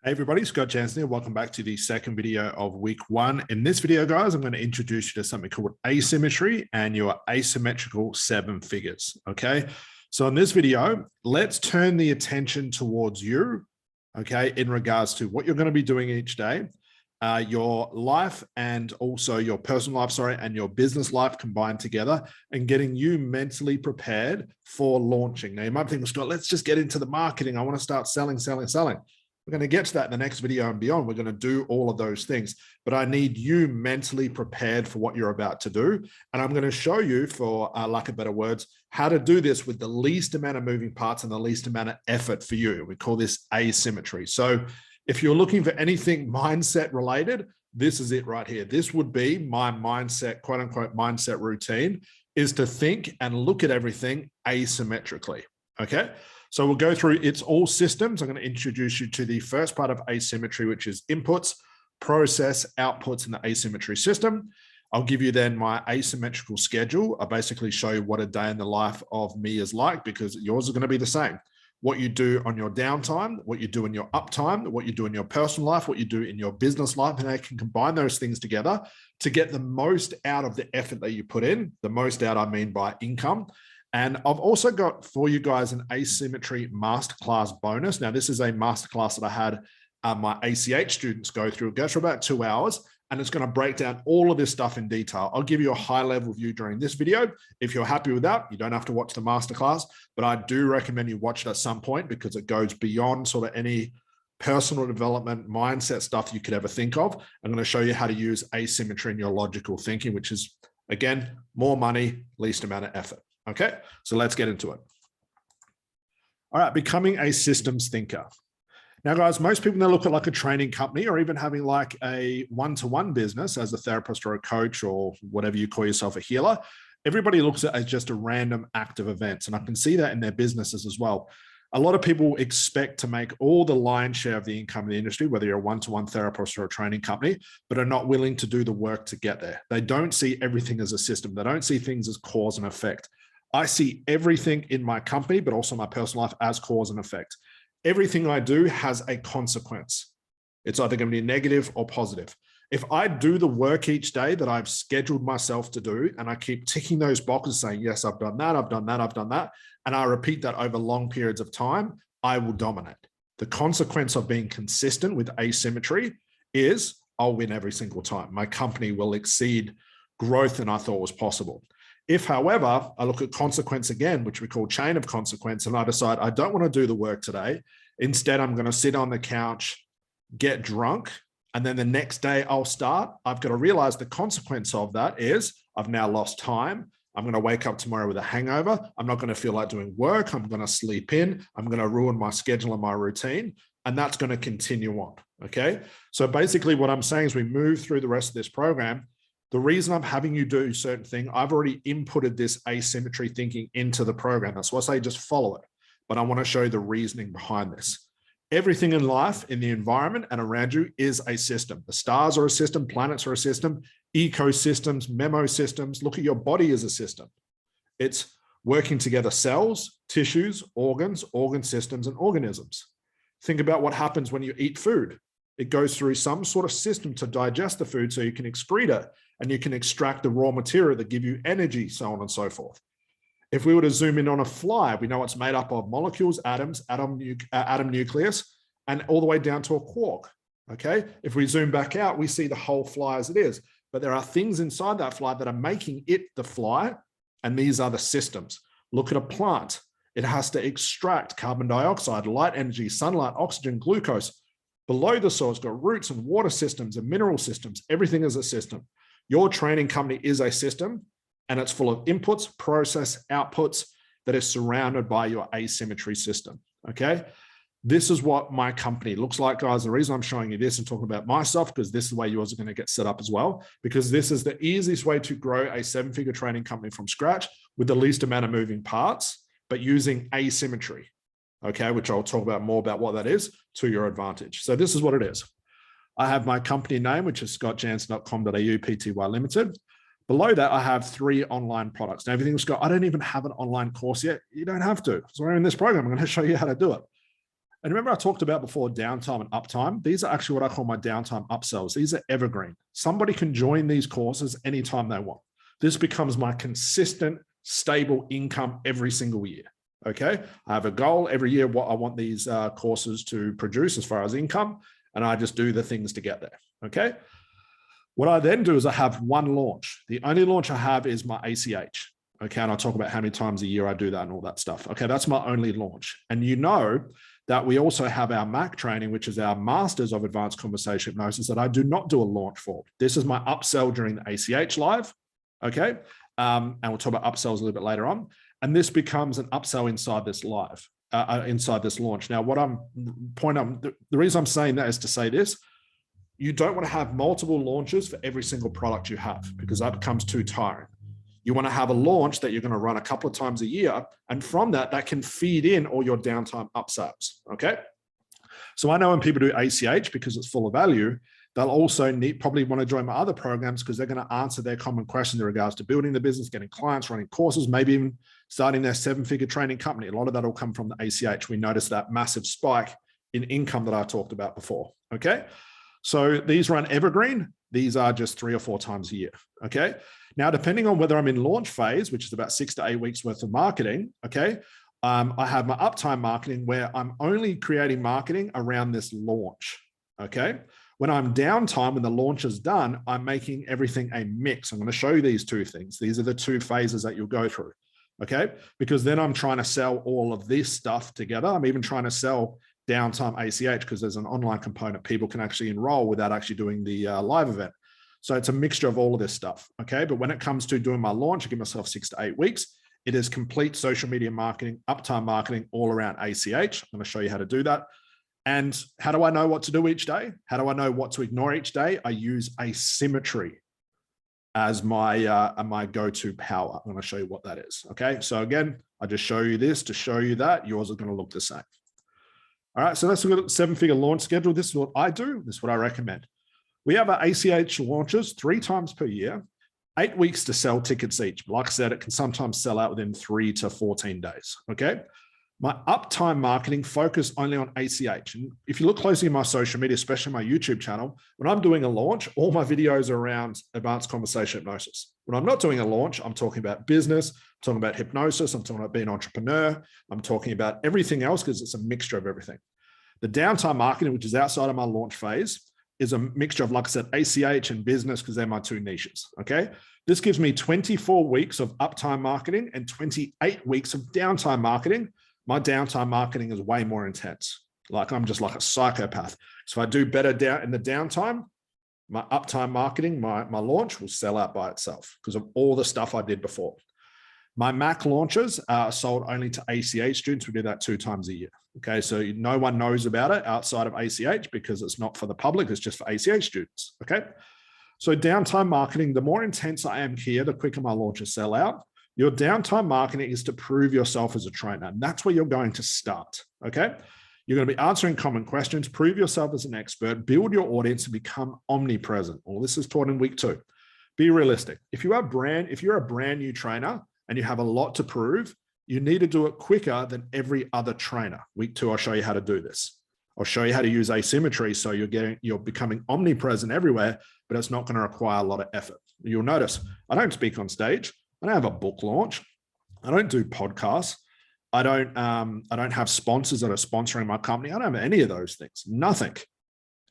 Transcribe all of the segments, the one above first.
Hey everybody, Scott Jansen here. Welcome back to the second video of week one. In this video, guys, I'm going to introduce you to something called asymmetry and your asymmetrical seven figures. Okay. So in this video, let's turn the attention towards you, okay, in regards to what you're going to be doing each day, your life and also your personal life, and your business life combined together, and getting you mentally prepared for launching. Now you might think, well, Scott, let's just get into the marketing. I want to start selling. We're going to get to that in the next video and beyond. We're going to do all of those things, but I need you mentally prepared for what you're about to do. And I'm going to show you, for lack of better words, how to do this with the least amount of moving parts and the least amount of effort for you. We call this asymmetry. So if you're looking for anything mindset related, this is it right here. This would be my mindset, quote unquote, mindset routine, is to think and look at everything asymmetrically. Okay. So we'll go through, it's all systems. I'm going to introduce you to the first part of asymmetry, which is inputs, process, outputs in the asymmetry system. I'll give you then my asymmetrical schedule. I'll basically show you what a day in the life of me is like, because yours is going to be the same. What you do on your downtime, what you do in your uptime, what you do in your personal life, what you do in your business life, and I can combine those things together to get the most out of the effort that you put in. The most out, I mean by income. And I've also got for you guys an asymmetry masterclass bonus. Now, this is a masterclass that I had my ACH students go through. It goes for about 2 hours, and it's going to break down all of this stuff in detail. I'll give you a high level view during this video. If you're happy with that, you don't have to watch the masterclass, but I do recommend you watch it at some point because it goes beyond sort of any personal development mindset stuff you could ever think of. I'm going to show you how to use asymmetry in your logical thinking, which is, again, more money, least amount of effort. Okay, so let's get into it. All right, becoming a systems thinker. Now, guys, most people, they look at like a training company or even having like a one-to-one business as a therapist or a coach or whatever you call yourself, a healer. Everybody looks at it as just a random act of events. And I can see that in their businesses as well. A lot of people expect to make all the lion's share of the income in the industry, whether you're a one-to-one therapist or a training company, but are not willing to do the work to get there. They don't see everything as a system. They don't see things as cause and effect. I see everything in my company, but also my personal life, as cause and effect. Everything I do has a consequence. It's either going to be negative or positive. If I do the work each day that I've scheduled myself to do, and I keep ticking those boxes saying, yes, I've done that, I've done that, I've done that, and I repeat that over long periods of time, I will dominate. The consequence of being consistent with asymmetry is I'll win every single time. My company will exceed growth than I thought was possible. If, however, I look at consequence again, which we call chain of consequence, and I decide I don't want to do the work today, instead I'm going to sit on the couch, get drunk, and then the next day I'll start, I've got to realize the consequence of that is I've now lost time. I'm going to wake up tomorrow with a hangover. I'm not going to feel like doing work. I'm going to sleep in. I'm going to ruin my schedule and my routine, and that's going to continue on, okay? So basically what I'm saying is we move through the rest of this program. The reason I'm having you do certain thing, I've already inputted this asymmetry thinking into the program. That's why I say just follow it. But I want to show you the reasoning behind this. Everything in life, in the environment and around you is a system. The stars are a system, planets are a system, ecosystems, memo systems. Look at your body as a system. It's working together: cells, tissues, organs, organ systems, and organisms. Think about what happens when you eat food. It goes through some sort of system to digest the food so you can excrete it and you can extract the raw material that give you energy, so on and so forth. If we were to zoom in on a fly, we know it's made up of molecules, atoms, atom nucleus, and all the way down to a quark, okay? If we zoom back out, we see the whole fly as it is, but there are things inside that fly that are making it the fly, and these are the systems. Look at a plant. It has to extract carbon dioxide, light energy, sunlight, oxygen, glucose. Below the soil, it's got roots and water systems and mineral systems. Everything is a system. Your training company is a system, and it's full of inputs, process, outputs that is surrounded by your asymmetry system, okay? This is what my company looks like, guys. The reason I'm showing you this and talking about myself, because this is the way yours are going to get set up as well, because this is the easiest way to grow a seven-figure training company from scratch with the least amount of moving parts, but using asymmetry. Okay, which I'll talk about more about what that is to your advantage. So this is what it is. I have my company name, which is scottjansen.com.au Pty Limited. Below that, I have 3 online products. Now, everything's got, I don't even have an online course yet. You don't have to. So we're in this program. I'm going to show you how to do it. And remember I talked about before downtime and uptime. These are actually what I call my downtime upsells. These are evergreen. Somebody can join these courses anytime they want. This becomes my consistent, stable income every single year. Okay. I have a goal every year, what I want these courses to produce as far as income, and I just do the things to get there. Okay. What I then do is I have one launch. The only launch I have is my ACH. Okay. And I'll talk about how many times a year I do that and all that stuff. Okay. That's my only launch. And you know that we also have our MAC training, which is our Masters of Advanced Conversation Hypnosis, that I do not do a launch for. This is my upsell during the ACH live. Okay. And we'll talk about upsells a little bit later on. And this becomes an upsell inside this live, inside this launch. Now, the reason I'm saying that is to say this: you don't want to have multiple launches for every single product you have, because that becomes too tiring. You want to have a launch that you're going to run a couple of times a year. And from that can feed in all your downtime upsells. Okay. So I know when people do ACH, because it's full of value, they'll also probably want to join my other programs because they're going to answer their common questions in regards to building the business, getting clients, running courses, maybe even starting their 7-figure training company. A lot of that will come from the ACH. We noticed that massive spike in income that I talked about before. Okay. So these run evergreen. These are just 3 or 4 times a year. Okay. Now, depending on whether I'm in launch phase, which is about 6 to 8 weeks worth of marketing. Okay. I have my uptime marketing where I'm only creating marketing around this launch. Okay. When I'm downtime, when the launch is done, I'm making everything a mix. I'm going to show you these 2 things. These are the 2 phases that you'll go through. Okay. Because then I'm trying to sell all of this stuff together. I'm even trying to sell downtime ACH because there's an online component people can actually enroll without actually doing the live event. So it's a mixture of all of this stuff. Okay. But when it comes to doing my launch, I give myself 6 to 8 weeks. It is complete social media marketing, uptime marketing, all around ACH. I'm going to show you how to do that. And how do I know what to do each day? How do I know what to ignore each day? I use asymmetry as my go-to power. I'm going to show you what that is. Okay. So again, I just show you this to show you that yours are going to look the same. All right. So let's look at the 7-figure launch schedule. This is what I do. This is what I recommend. We have our ACH launches 3 times per year, 8 weeks to sell tickets each. Like I said, it can sometimes sell out within 3 to 14 days. Okay. My uptime marketing focus only on ACH. And if you look closely in my social media, especially my YouTube channel, when I'm doing a launch, all my videos are around advanced conversation hypnosis. When I'm not doing a launch, I'm talking about business, I'm talking about hypnosis, I'm talking about being an entrepreneur, I'm talking about everything else because it's a mixture of everything. The downtime marketing, which is outside of my launch phase, is a mixture of, like I said, ACH and business because they're my 2 niches. Okay. This gives me 24 weeks of uptime marketing and 28 weeks of downtime marketing. My downtime marketing is way more intense. Like I'm just like a psychopath. So if I do better down in the downtime, my uptime marketing, my launch will sell out by itself because of all the stuff I did before. My MAC launches are sold only to ACH students. We do that 2 times a year. Okay. So no one knows about it outside of ACH because it's not for the public. It's just for ACH students. Okay. So downtime marketing, the more intense I am here, the quicker my launches sell out. Your downtime marketing is to prove yourself as a trainer. And that's where you're going to start. Okay. You're going to be answering common questions, prove yourself as an expert, build your audience and become omnipresent. All this is taught in week 2. Be realistic. If you're a brand new trainer and you have a lot to prove, you need to do it quicker than every other trainer. Week 2, I'll show you how to do this. I'll show you how to use asymmetry so you're becoming omnipresent everywhere, but it's not going to require a lot of effort. You'll notice I don't speak on stage. I don't have a book launch. I don't do podcasts. I don't have sponsors that are sponsoring my company. I don't have any of those things. Nothing.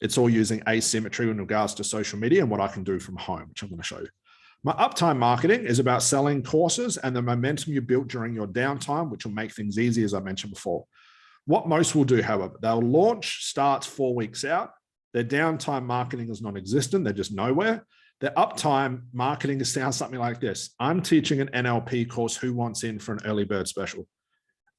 It's all using asymmetry in regards to social media and what I can do from home, which I'm going to show you. My uptime marketing is about selling courses and the momentum you built during your downtime, which will make things easy, as I mentioned before. What most will do, however, they'll launch starts 4 weeks out. Their downtime marketing is non-existent. They're just nowhere. Their uptime marketing sounds something like this. I'm teaching an NLP course. Who wants in for an early bird special?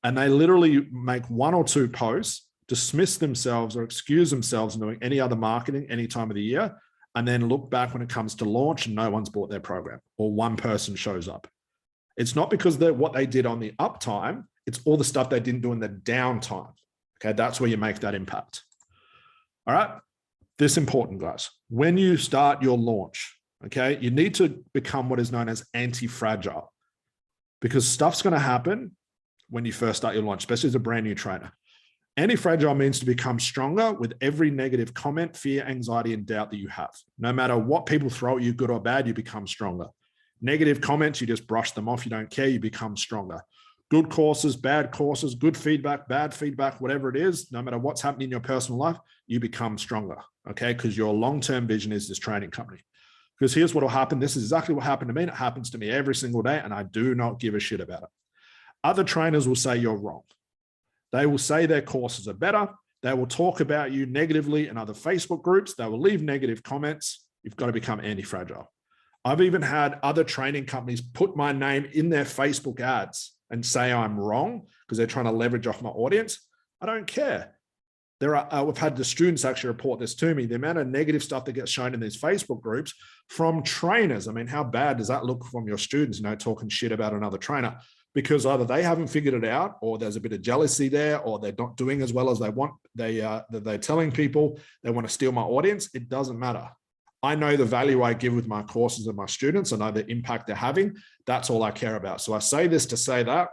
And they literally make 1 or 2 posts, dismiss themselves or excuse themselves from doing any other marketing any time of the year, and then look back when it comes to launch and no one's bought their program or 1 person shows up. It's not because they're what they did on the uptime. It's all the stuff they didn't do in the downtime. Okay. That's where you make that impact. All right. This is important, guys. When you start your launch, okay, you need to become what is known as anti-fragile because stuff's going to happen when you first start your launch, especially as a brand new trainer. Anti-fragile means to become stronger with every negative comment, fear, anxiety, and doubt that you have. No matter what people throw at you, good or bad, you become stronger. Negative comments, you just brush them off. You don't care, you become stronger. Good courses, bad courses, good feedback, bad feedback, whatever it is, no matter what's happening in your personal life, you become stronger, okay? Because your long-term vision is this training company. Because here's what will happen. This is exactly what happened to me. And it happens to me every single day, and I do not give a shit about it. Other trainers will say you're wrong. They will say their courses are better. They will talk about you negatively in other Facebook groups. They will leave negative comments. You've got to become anti-fragile. I've even had other training companies put my name in their Facebook ads and say I'm wrong because they're trying to leverage off my audience. I don't care. We've had the students actually report this to me, the amount of negative stuff that gets shown in these Facebook groups from trainers. I mean, how bad does that look from your students, talking shit about another trainer? Because either they haven't figured it out, or there's a bit of jealousy there, or they're not doing as well as they want. They're telling people they want to steal my audience. It doesn't matter. I know the value I give with my courses and my students. I know the impact they're having. That's all I care about. So I say this to say that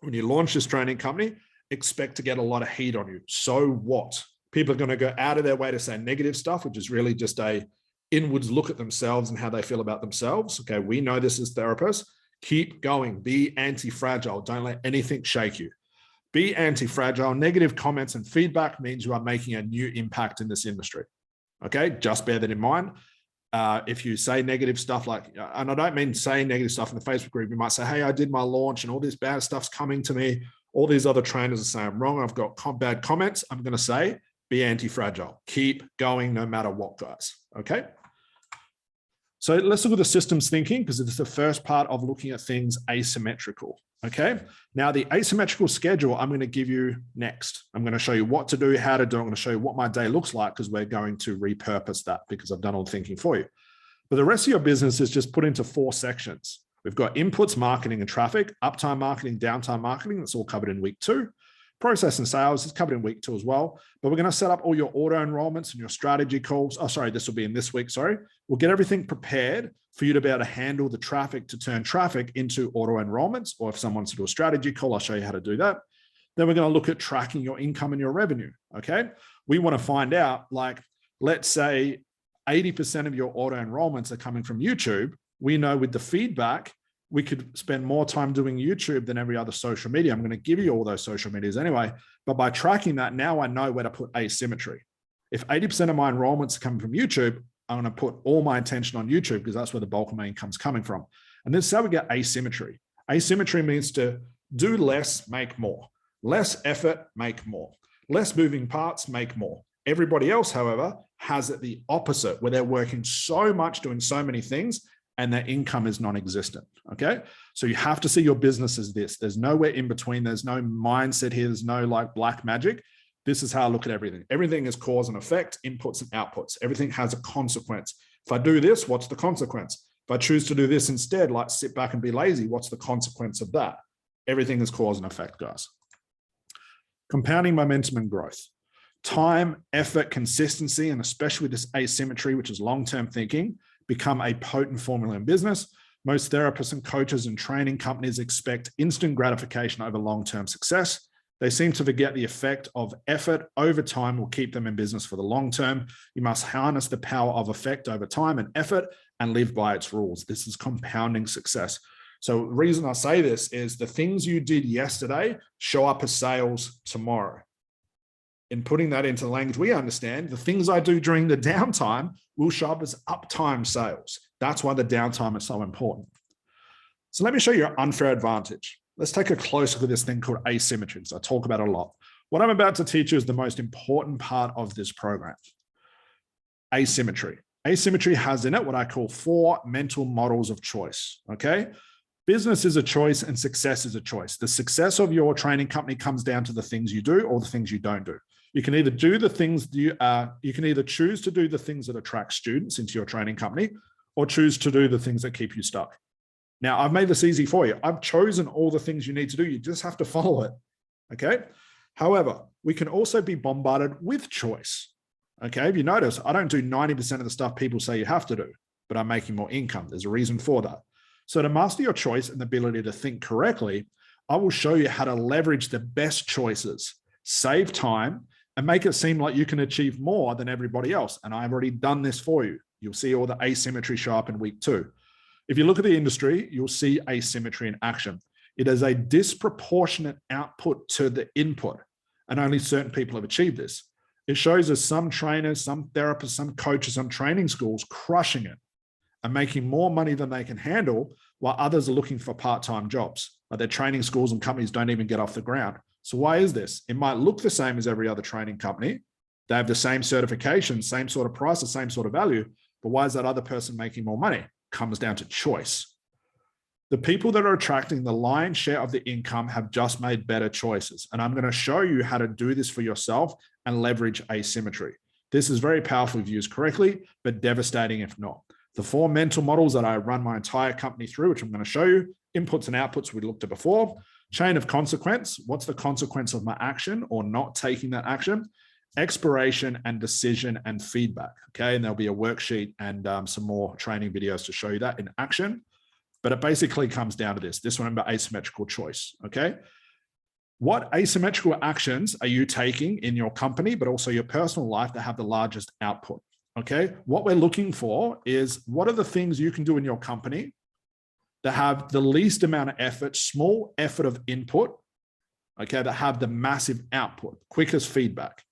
when you launch this training company, expect to get a lot of heat on you. So what? People are going to go out of their way to say negative stuff, which is really just a inwards look at themselves and how they feel about themselves. Okay, we know this as therapists. Keep going. Be anti-fragile. Don't let anything shake you. Be anti-fragile. Negative comments and feedback means you are making a new impact in this industry. Okay, just bear that in mind. If you say negative stuff and I don't mean saying negative stuff in the Facebook group, you might say, hey, I did my launch and all this bad stuff's coming to me. All these other trainers are saying I'm wrong. I've got bad comments. I'm going to say, be anti-fragile. Keep going no matter what, guys. Okay. So let's look at the systems thinking, because it's the first part of looking at things asymmetrical. Okay. Now the asymmetrical schedule I'm going to give you next. I'm going to show you what to do, how to do it. I'm going to show you what my day looks like, because we're going to repurpose that because I've done all the thinking for you. But the rest of your business is just put into 4 sections. We've got inputs, marketing, and traffic, uptime marketing, downtime marketing. That's all covered in week 2. Process and sales is covered in week 2 as well. But we're going to set up all your auto enrollments and your strategy calls. Oh, sorry, this will be in this week. Sorry. We'll get everything prepared for you to be able to handle the traffic, to turn traffic into auto enrollments. Or if someone wants to do a strategy call, I'll show you how to do that. Then we're going to look at tracking your income and your revenue. Okay. We want to find out, let's say 80% of your auto enrollments are coming from YouTube. We know with the feedback, we could spend more time doing YouTube than every other social media. I'm going to give you all those social medias anyway, but by tracking that, now I know where to put asymmetry. If 80% of my enrollments are coming from YouTube, I'm going to put all my attention on YouTube because that's where the bulk of my income is coming from. And this is how we get asymmetry. Asymmetry means to do less, make more. Less effort, make more. Less moving parts, make more. Everybody else, however, has it the opposite, where they're working so much, doing so many things, and their income is non-existent, okay? So you have to see your business as this. There's nowhere in between. There's no mindset here. There's no black magic. This is how I look at everything. Everything is cause and effect, inputs and outputs. Everything has a consequence. If I do this, what's the consequence? If I choose to do this instead, like sit back and be lazy, what's the consequence of that? Everything is cause and effect, guys. Compounding momentum and growth. Time, effort, consistency, and especially this asymmetry, which is long-term thinking, become a potent formula in business. Most therapists and coaches and training companies expect instant gratification over long-term success. They seem to forget the effect of effort over time will keep them in business for the long term. You must harness the power of effect over time and effort and live by its rules. This is compounding success. So the reason I say this is the things you did yesterday show up as sales tomorrow. In putting that into language we understand, the things I do during the downtime will show up as uptime sales. That's why the downtime is so important. So let me show you an unfair advantage. Let's take a close look at this thing called asymmetry. I talk about it a lot. What I'm about to teach you is the most important part of this program. Asymmetry. Asymmetry has in it what I call 4 mental models of choice, okay? Business is a choice and success is a choice. The success of your training company comes down to the things you do or the things you don't do. You can either do the things you can either choose to do the things that attract students into your training company or choose to do the things that keep you stuck. Now, I've made this easy for you. I've chosen all the things you need to do. You just have to follow it, okay? However, we can also be bombarded with choice, okay? If you notice, I don't do 90% of the stuff people say you have to do, but I'm making more income. There's a reason for that. So to master your choice and the ability to think correctly, I will show you how to leverage the best choices, save time, and make it seem like you can achieve more than everybody else. And I've already done this for you. You'll see all the asymmetry show up in week 2. If you look at the industry, you'll see asymmetry in action. It is a disproportionate output to the input, and only certain people have achieved this. It shows us some trainers, some therapists, some coaches, some training schools crushing it and making more money than they can handle, while others are looking for part-time jobs. Like their training schools and companies don't even get off the ground. So why is this? It might look the same as every other training company. They have the same certification, same sort of price, the same sort of value, but why is that other person making more money? Comes down to choice. The people that are attracting the lion's share of the income have just made better choices. And I'm going to show you how to do this for yourself and leverage asymmetry. This is very powerful if used correctly, but devastating if not. The 4 mental models that I run my entire company through, which I'm going to show you, inputs and outputs we looked at before, chain of consequence, what's the consequence of my action or not taking that action, expiration and decision and feedback. Okay. And there'll be a worksheet and some more training videos to show you that in action. But it basically comes down to this. Remember, asymmetrical choice. Okay. What asymmetrical actions are you taking in your company, but also your personal life that have the largest output? Okay. What we're looking for is what are the things you can do in your company that have the least amount of effort, small effort of input, okay, that have the massive output, quickest feedback.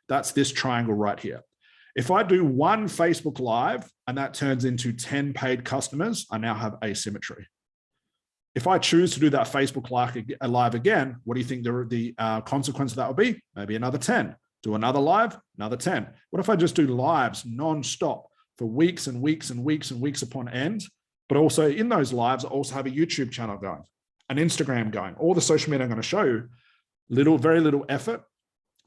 That's this triangle right here. If I do 1 Facebook Live and that turns into 10 paid customers, I now have asymmetry. If I choose to do that Facebook Live again, what do you think the consequence of that would be? Maybe another 10. Do another live, another 10. What if I just do lives non-stop for weeks and weeks and weeks and weeks upon end? But also in those lives, I also have a YouTube channel going, an Instagram going, all the social media I'm going to show you, very little effort,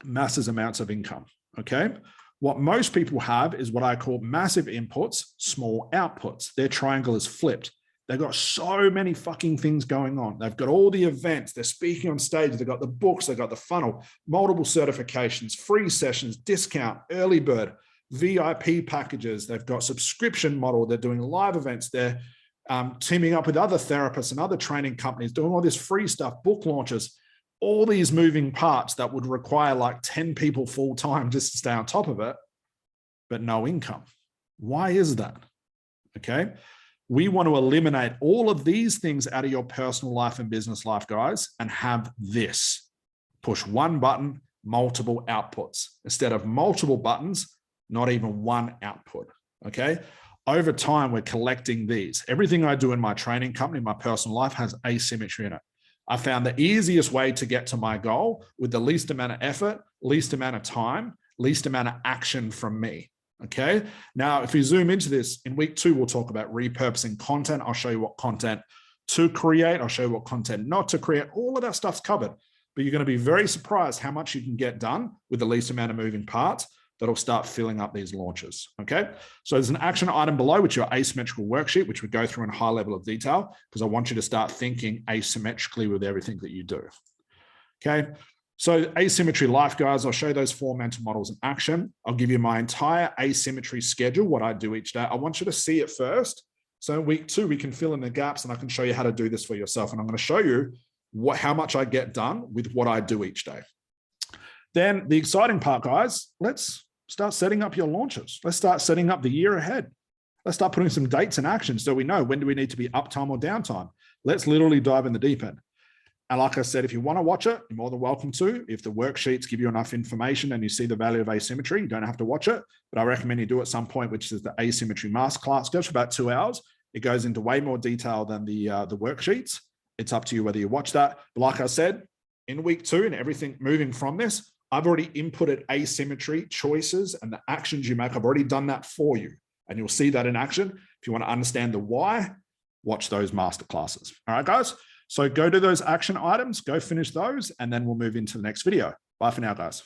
massive amounts of income, okay? What most people have is what I call massive inputs, small outputs. Their triangle is flipped. They've got so many fucking things going on. They've got all the events, they're speaking on stage, they've got the books, they've got the funnel, multiple certifications, free sessions, discount, early bird, VIP packages. They've got subscription model. They're doing live events. They're teaming up with other therapists and other training companies, doing all this free stuff, book launches, all these moving parts that would require like 10 people full time just to stay on top of it, but no income. Why is that? Okay. We want to eliminate all of these things out of your personal life and business life, guys, and have this. Push 1 button, multiple outputs. Instead of multiple buttons, not even 1 output, okay? Over time, we're collecting these. Everything I do in my training company, my personal life has asymmetry in it. I found the easiest way to get to my goal with the least amount of effort, least amount of time, least amount of action from me, okay? Now, if you zoom into this, in week 2, we'll talk about repurposing content. I'll show you what content to create. I'll show you what content not to create. All of that stuff's covered, but you're going to be very surprised how much you can get done with the least amount of moving parts that'll start filling up these launches, okay? So there's an action item below, which is your asymmetrical worksheet, which we go through in a high level of detail, because I want you to start thinking asymmetrically with everything that you do, okay? So asymmetry life, guys, I'll show you those 4 mental models in action. I'll give you my entire asymmetry schedule, what I do each day. I want you to see it first. So in week 2, we can fill in the gaps and I can show you how to do this for yourself. And I'm going to show you how much I get done with what I do each day. Then the exciting part, guys, let's start setting up your launches. Let's start setting up the year ahead. Let's start putting some dates in action so we know when do we need to be uptime or downtime. Let's literally dive in the deep end. And like I said, if you want to watch it, you're more than welcome to. If the worksheets give you enough information and you see the value of asymmetry, you don't have to watch it. But I recommend you do at some point, which is the asymmetry masterclass. It goes for about 2 hours. It goes into way more detail than the worksheets. It's up to you whether you watch that. But like I said, in week 2 and everything moving from this, I've already inputted asymmetry choices and the actions you make. I've already done that for you. And you'll see that in action. If you want to understand the why, watch those masterclasses. All right, guys. So go to those action items, go finish those, and then we'll move into the next video. Bye for now, guys.